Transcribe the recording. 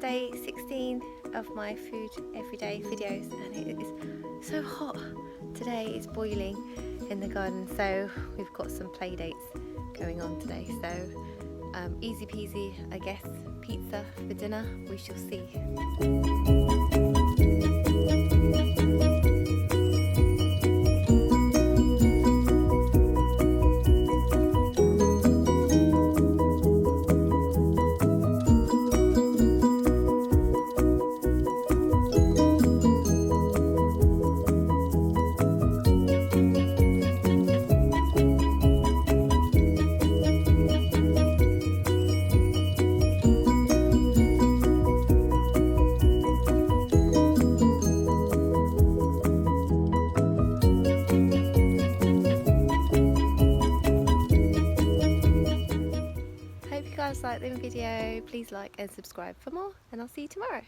day 16 of my food everyday videos, and it is so hot. Today it's boiling in the garden, so we've got some play dates going on today, so easy peasy I guess, pizza for dinner, we shall see. Hope you guys liked the video. Please like and subscribe for more, and I'll see you tomorrow.